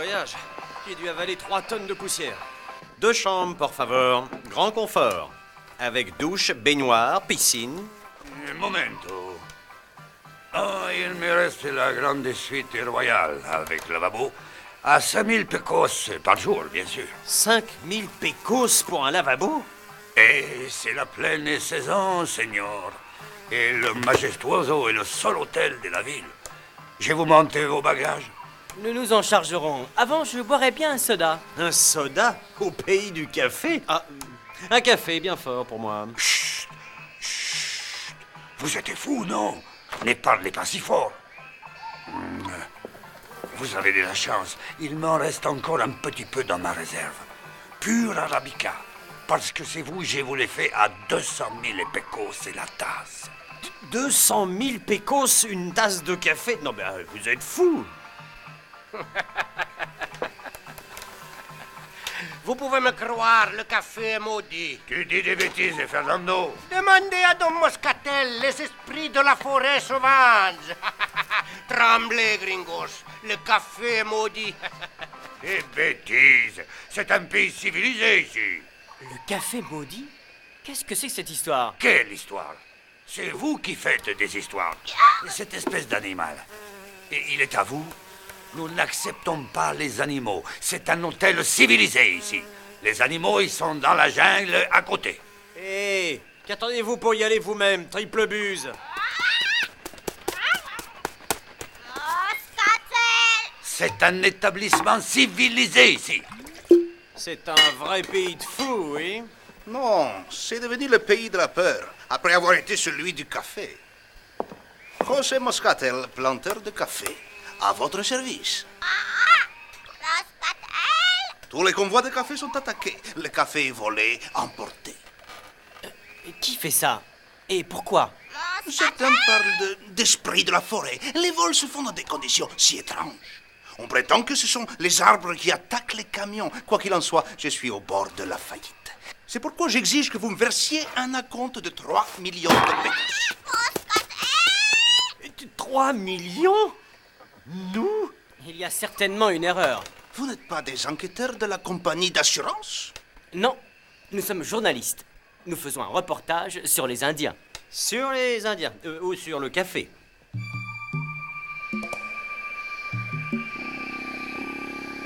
voyage. J'ai dû avaler 3 tonnes de poussière. 2 chambres, por favor. Grand confort. Avec douche, baignoire, piscine. Un momento. Oh, il me reste la grande suite royale avec lavabo. À 5000 pecos par jour, bien sûr. 5000 pecos pour un lavabo? Et c'est la pleine saison, Seigneur. Et le majestuoso est le seul hôtel de la ville. Je vais vous monter vos bagages. Nous nous en chargerons. Avant, je boirais bien un soda. Un soda? Au pays du café? Ah, un café bien fort pour moi. Chut, chut. Vous êtes fous, non? Ne parlez pas si fort. Vous avez de la chance. Il m'en reste encore un petit peu dans ma réserve. Pur arabica. Parce que c'est vous, je vous l'ai fait à 200 000 pecos, c'est la tasse. 200 000 pecos, une tasse de café? Non, mais vous êtes fous! Vous pouvez me croire, le café est maudit. Tu dis des bêtises, Fernando. Demandez à Don Moscatel, les esprits de la forêt sauvage. Tremblez, gringos, le café est maudit. Des bêtises. C'est un pays civilisé ici. Le café maudit? Qu'est-ce que c'est que cette histoire? Quelle histoire? C'est vous qui faites des histoires. Cette espèce d'animal. Et il est à vous? Nous n'acceptons pas les animaux. C'est un hôtel civilisé ici. Les animaux, ils sont dans la jungle à côté. Hé, qu'attendez-vous pour y aller vous-même, triple buse? C'est un établissement civilisé ici. C'est un vrai pays de fous, oui? Non, c'est devenu le pays de la peur, après avoir été celui du café. José Moscatel, planteur de café, à votre service. Tous les convois de café sont attaqués. Le café est volé, emporté. Qui fait ça? Et pourquoi? Certains parlent d'esprit de la forêt. Les vols se font dans des conditions si étranges. On prétend que ce sont les arbres qui attaquent les camions. Quoi qu'il en soit, je suis au bord de la faillite. C'est pourquoi j'exige que vous me versiez un acompte de 3 millions de pesos. 3 millions? Nous? Il y a certainement une erreur. Vous n'êtes pas des enquêteurs de la compagnie d'assurance? Non, nous sommes journalistes. Nous faisons un reportage sur les Indiens. Sur les Indiens, ou sur le café.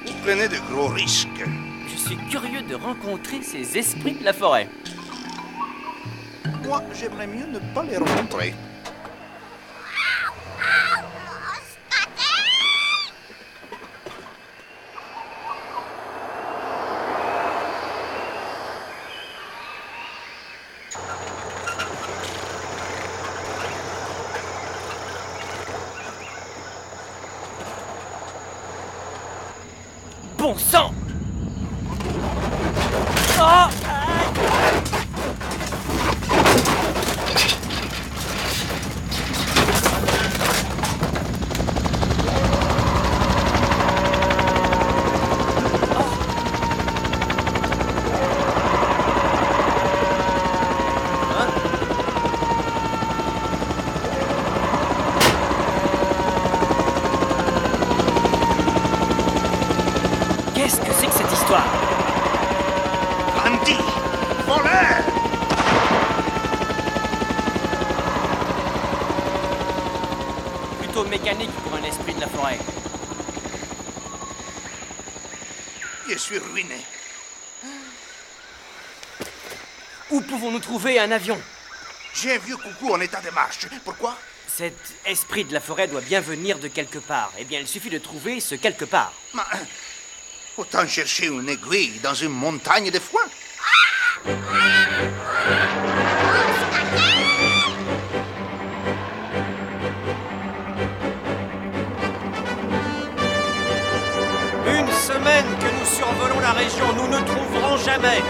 Vous prenez de gros risques. Je suis curieux de rencontrer ces esprits de la forêt. Moi, j'aimerais mieux ne pas les rencontrer. Bon sang! Oh! Qu'est-ce que c'est que cette histoire? Bandit! Voleur! Plutôt mécanique pour un esprit de la forêt. Je suis ruiné. Où pouvons-nous trouver un avion? J'ai un vieux coucou en état de marche. Pourquoi? Cet esprit de la forêt doit bien venir de quelque part. Eh bien, il suffit de trouver ce quelque part. Autant chercher une aiguille dans une montagne de foin. Une semaine que nous survolons la région, nous ne trouverons jamais.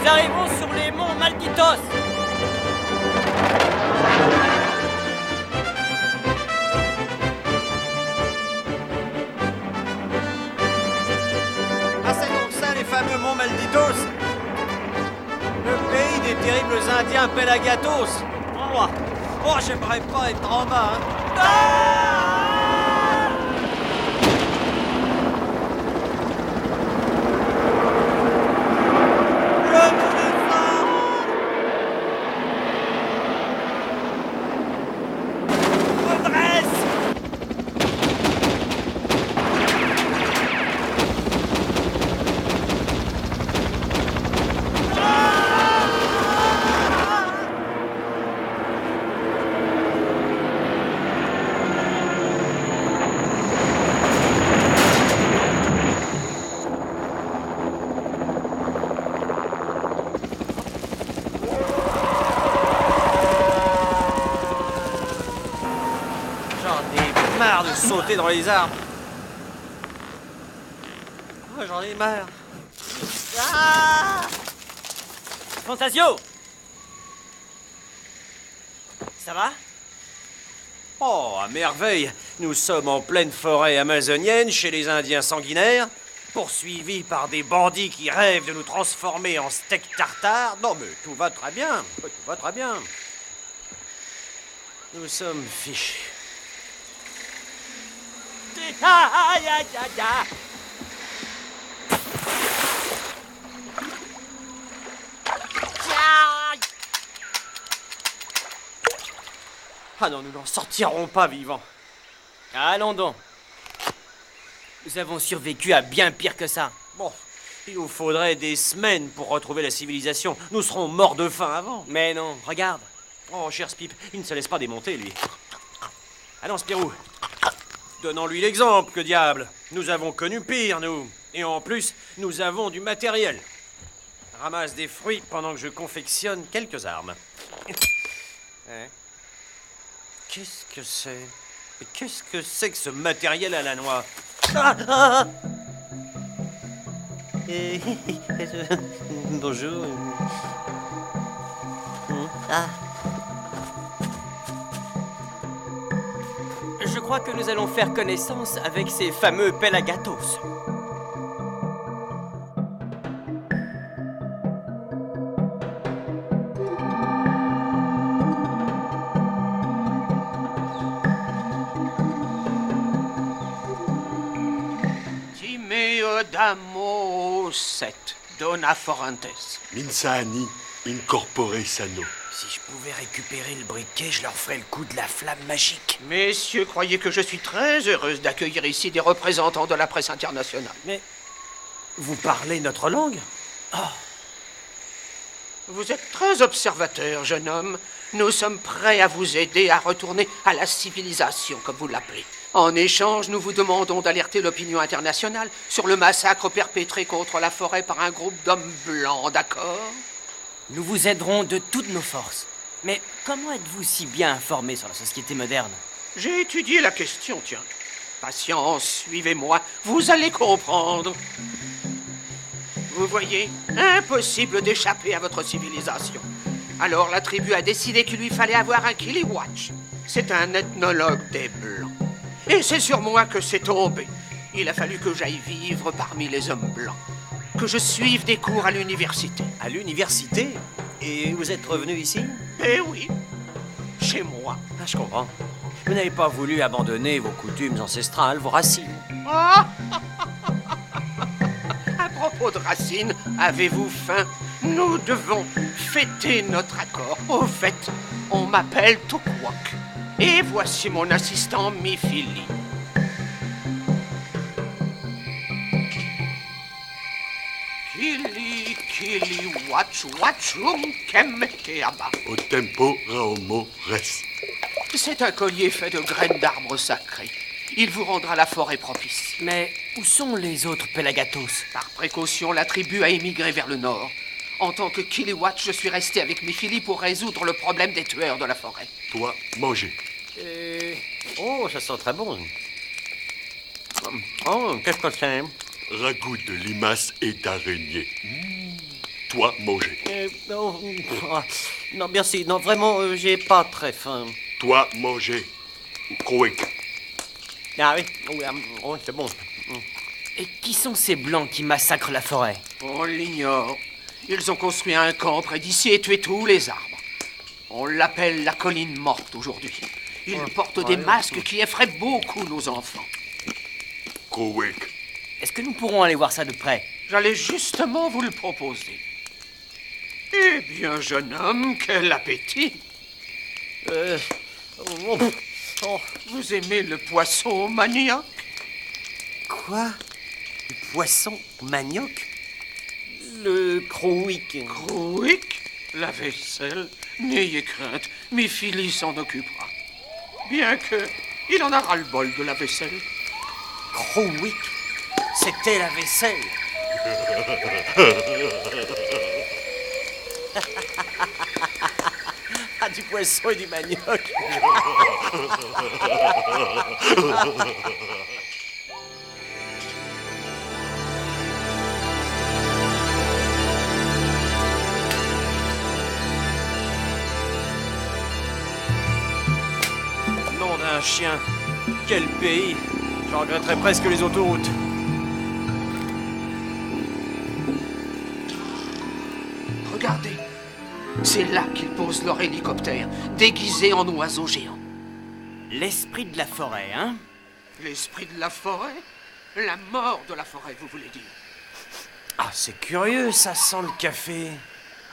Nous arrivons sur les monts Malditos. Ah, c'est donc ça, les fameux monts Malditos? Le pays des terribles Indiens Pelagatos. Oh, j'aimerais pas être en bas, hein. sauter dans les arbres. Oh, j'en ai marre. Ah! Fantasio! Ça va? Oh, à merveille. Nous sommes en pleine forêt amazonienne, chez les Indiens sanguinaires, poursuivis par des bandits qui rêvent de nous transformer en steak tartare. Non, mais tout va très bien. Tout va très bien. Nous sommes fichus. Aïe, aïe, aïe, aïe. Ah non, nous n'en sortirons pas vivants. Allons donc. Nous avons survécu à bien pire que ça. Bon, il nous faudrait des semaines pour retrouver la civilisation. Nous serons morts de faim avant. Mais non, regarde. Oh, cher Spip, il ne se laisse pas démonter, lui. Allons, Spirou. Donnons-lui l'exemple, que diable. Nous avons connu pire, nous. Et en plus, nous avons du matériel. Ramasse des fruits pendant que je confectionne quelques armes. Hein? Qu'est-ce que c'est? Qu'est-ce que c'est que ce matériel à la noix? Ah, ah, ah. Bonjour. Ah. Je crois que nous allons faire connaissance avec ces fameux Pelagatos. Damo set dona forantes. Minsani incorpore sano. Si je pouvais récupérer le briquet, je leur ferais le coup de la flamme magique. Messieurs, croyez que je suis très heureuse d'accueillir ici des représentants de la presse internationale. Mais vous parlez notre langue? Vous êtes très observateur, jeune homme. Nous sommes prêts à vous aider à retourner à la civilisation, comme vous l'appelez. En échange, nous vous demandons d'alerter l'opinion internationale sur le massacre perpétré contre la forêt par un groupe d'hommes blancs, d'accord? Nous vous aiderons de toutes nos forces. Mais comment êtes-vous si bien informé sur la société moderne? J'ai étudié la question, tiens. Patience, suivez-moi, vous allez comprendre. Vous voyez, impossible d'échapper à votre civilisation. Alors la tribu a décidé qu'il lui fallait avoir un Kiliwatch. C'est un ethnologue des Blancs. Et c'est sur moi que c'est tombé. Il a fallu que j'aille vivre parmi les hommes blancs. Que je suive des cours à l'université. À l'université? Et vous êtes revenu ici? Eh oui, chez moi. Ah, je comprends. Vous n'avez pas voulu abandonner vos coutumes ancestrales, vos racines. Ah à propos de racines, avez-vous faim? Nous devons fêter notre accord. Au fait, on m'appelle Tokwak. Et voici mon assistant Mifili. Kili, watchum, kemekeaba. Au tempo raomo res. C'est un collier fait de graines d'arbres sacrés. Il vous rendra la forêt propice. Mais où sont les autres Pelagatos? Par précaution, la tribu a émigré vers le nord. En tant que Kiliwatch, je suis resté avec Mifili pour résoudre le problème des tueurs de la forêt. Toi, manger. Oh, ça sent très bon. Oh, qu'est-ce que c'est? Ragoût de limaces et d'araignées. Toi, manger. Non, merci. Non, vraiment, j'ai pas très faim. Toi, manger. Croek. Ah oui, oh, c'est bon. Et qui sont ces blancs qui massacrent la forêt? On l'ignore. Ils ont construit un camp près d'ici et tué tous les arbres. On l'appelle la colline morte aujourd'hui. Ils portent des masques qui effraient beaucoup nos enfants. Croek. Est-ce que nous pourrons aller voir ça de près? J'allais justement vous le proposer. Eh bien, jeune homme, quel appétit! Vous aimez le poisson manioc? Quoi? Du poisson manioc? Le crowick. Crowick? La vaisselle? N'ayez crainte, Mifili s'en occupera. Bien que, il en a ras-le-bol de la vaisselle. Crowick? C'était la vaisselle. Ah, du poisson et du manioc. Nom d'un chien. Quel pays. J'en regretterais presque les autoroutes. Regardez. C'est là qu'ils posent leur hélicoptère, déguisé en oiseau géant. L'esprit de la forêt, hein? L'esprit de la forêt? La mort de la forêt, vous voulez dire? Ah, c'est curieux, ça sent le café.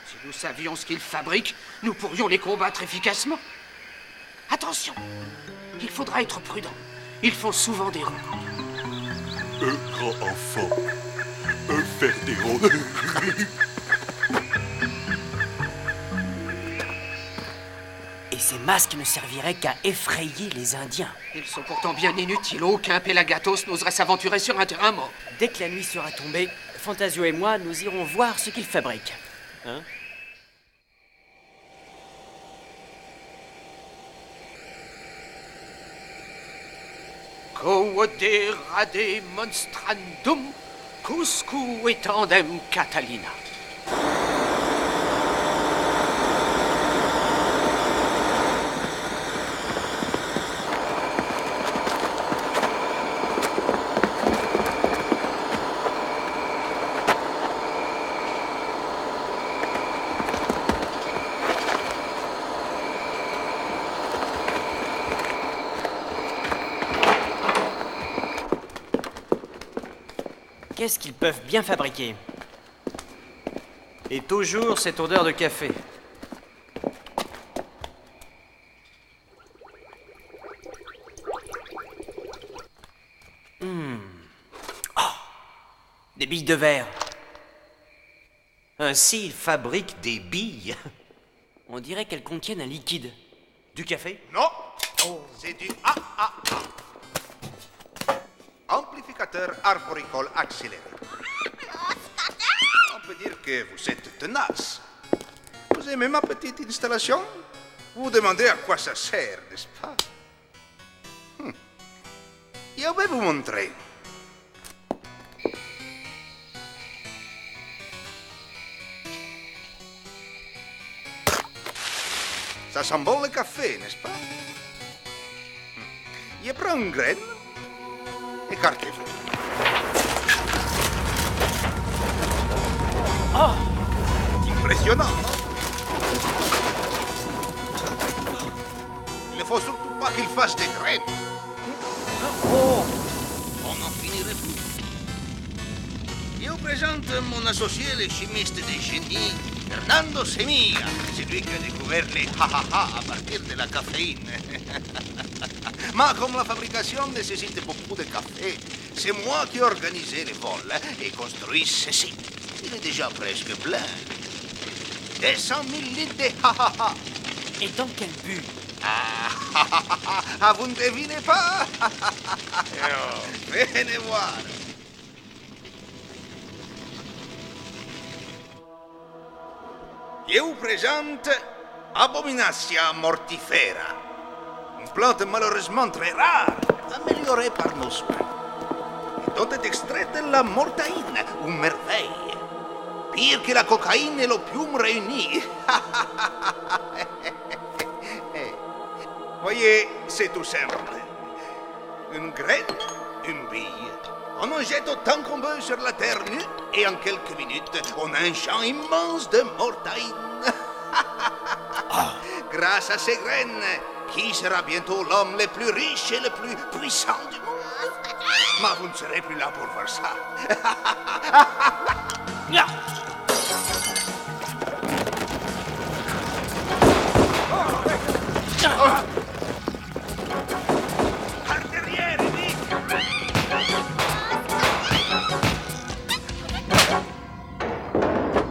Si nous savions ce qu'ils fabriquent, nous pourrions les combattre efficacement. Attention, il faudra être prudent. Ils font souvent des ronds. Grand enfant. Faire des ronds. Et ces masques ne serviraient qu'à effrayer les Indiens. Ils sont pourtant bien inutiles. Aucun Pelagatos n'oserait s'aventurer sur un terrain mort. Dès que la nuit sera tombée, Fantasio et moi, nous irons voir ce qu'ils fabriquent. Hein? Quode rade monstrandum, cuscu etandem Catalina. Qu'est-ce qu'ils peuvent bien fabriquer? Et toujours cette odeur de café. Des billes de verre. Ainsi, ils fabriquent des billes. On dirait qu'elles contiennent un liquide. Du café? Non, c'est du AAA. Amplificateur arboricole accéléré. On peut dire que vous êtes tenace. Vous aimez ma petite installation? Vous vous demandez à quoi ça sert, n'est-ce pas? Je vais vous montrer. Ça sent bon le café, n'est-ce pas? Je prends une graine. Écartez-vous. Oh! Impressionnant, non? Il ne faut surtout pas qu'il fasse des graines. Oh! On n'en finirait plus. Je vous présente mon associé, le chimiste de génie, Fernando Semilla. C'est lui qui a découvert les ha-ha-ha à partir de la caféine. Mais comme la fabrication nécessite beaucoup de café, c'est moi qui ai organisé les vols et construit ceci. Il est déjà presque plein. 200 000 litres de ha-ha-ha. Et dans quel but? Ah, vous ne devinez pas? Venez voir. Je vous présente Abominatia mortifera. Une plante malheureusement très rare, améliorée par nos soins. Dont est extraite la mortaïne, une merveille. Pire que la cocaïne et l'opium réunis. Voyez, c'est tout simple. Une graine, une bille. On en jette autant qu'on veut sur la terre nue et en quelques minutes, on a un champ immense de mortaïne. Grâce à ces graines, qui sera bientôt l'homme le plus riche et le plus puissant du monde? Mais vous ne serez plus là pour voir ça. Par derrière, vite!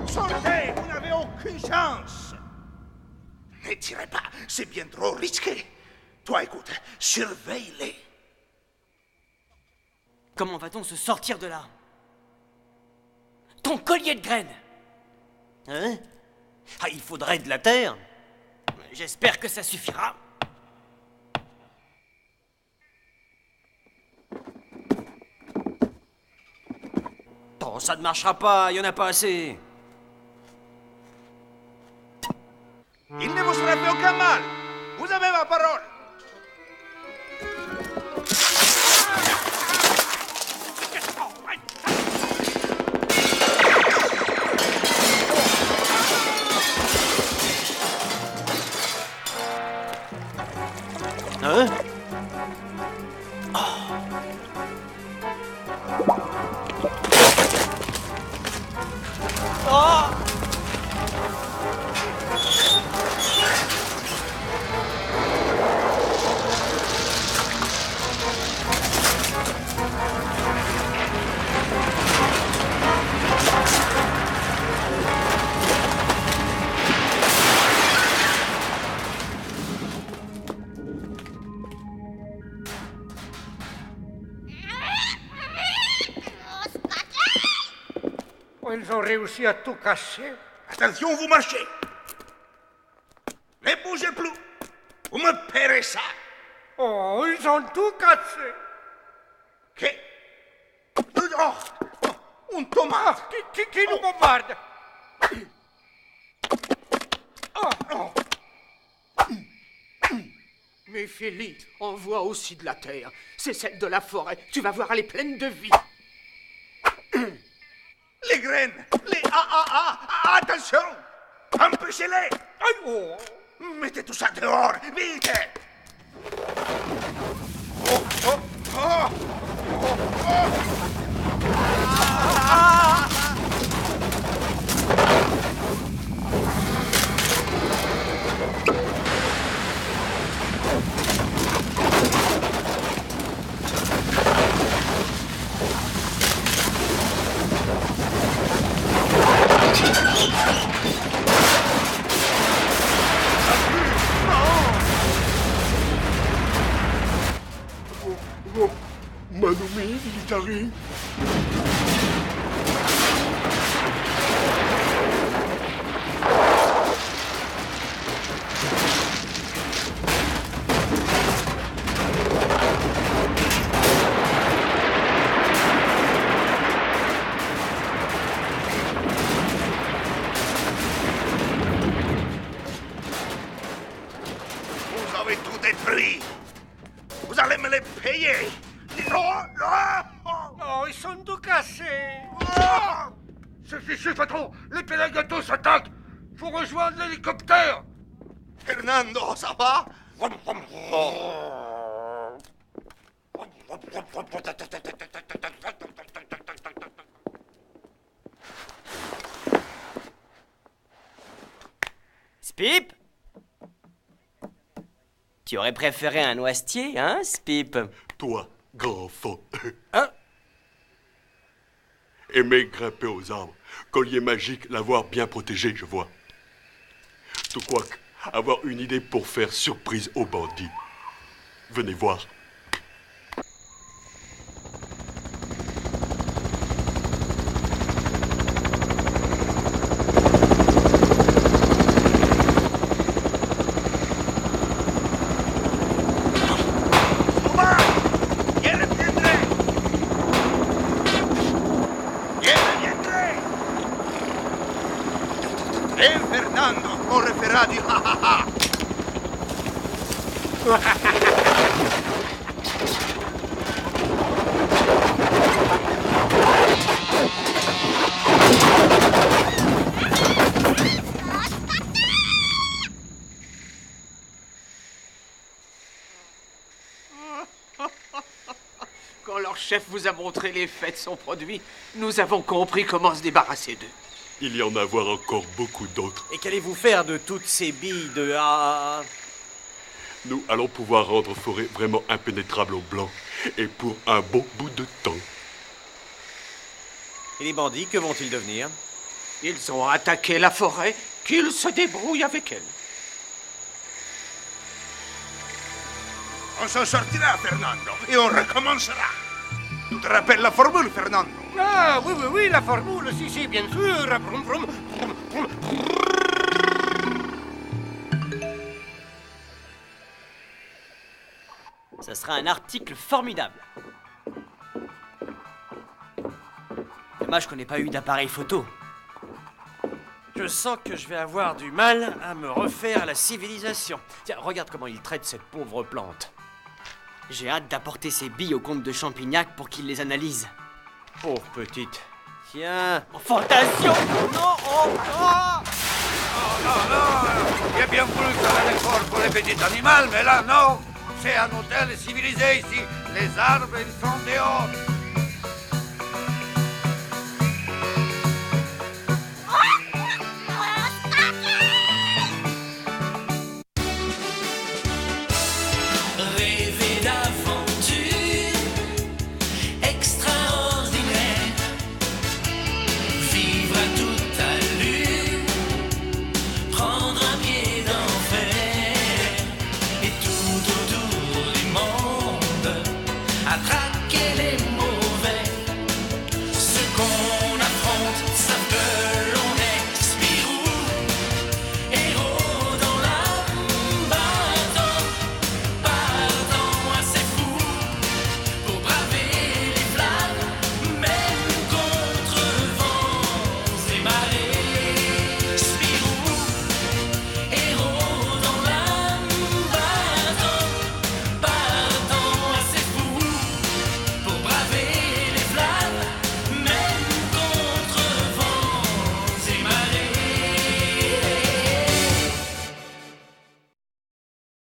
Sortez, vous n'avez aucune chance. Ne tirez pas, c'est bien trop risqué. Toi, écoute, surveille-les. Comment va-t-on se sortir de là? Ton collier de graines! Hein? Ah, il faudrait de la terre. J'espère que ça suffira. Oh, ça ne marchera pas, il y en a pas assez. Il ne vous sera fait aucun mal. Vous avez ma parole. Hein? Ils ont réussi à tout casser. Attention, vous marchez. Ne bougez plus. Vous me paierez ça. Oh, ils ont tout cassé. Oh, un tomate. Qui nous bombarde? Mais Philly, on voit aussi de la terre. C'est celle de la forêt. Tu vas voir, elle est pleine de vie. Les graines. Attention. Empêchez-les. Mettez tout ça dehors, vite. Manumi Militari. Vous avez tout détruit. Vous allez me les payer. Oh, ils sont tout cassés. C'est fichu, patron. Les Pelagatos s'attaquent. Faut rejoindre l'hélicoptère. Fernando, ça va? Spip? Tu aurais préféré un noisetier, hein, Spip? Toi, grand enfant. Hein? Aimer grimper aux arbres. Collier magique, l'avoir bien protégé, je vois. Tout quoique, avoir une idée pour faire surprise aux bandits. Venez voir. Et Fernando, on refera du ha-ha-ha. Quand leur chef vous a montré les faits de son produit, nous avons compris comment se débarrasser d'eux. Il y en a avoir encore beaucoup d'autres. Et qu'allez-vous faire de toutes ces billes de ah? Nous allons pouvoir rendre forêt vraiment impénétrable aux Blancs. Et pour un bon bout de temps. Et les bandits, que vont-ils devenir? Ils ont attaqué la forêt, qu'ils se débrouillent avec elle. On s'en sortira, Fernando, et on recommencera. Tu te rappelles la formule, Fernando? Ah, oui, la formule, si, bien sûr. Brum, brum, brum, brum. sera un article formidable. Dommage qu'on n'ait pas eu d'appareil photo. Je sens que je vais avoir du mal à me refaire à la civilisation. Tiens, regarde comment il traite cette pauvre plante. J'ai hâte d'apporter ces billes au comte de Champignac pour qu'il les analyse. Pauvre petite. Tiens. Fantasio! Non, oh, oh. J'ai bien voulu faire un effort pour les petits animaux, mais là, non. C'est un hôtel civilisé ici. Les arbres, ils sont dehors.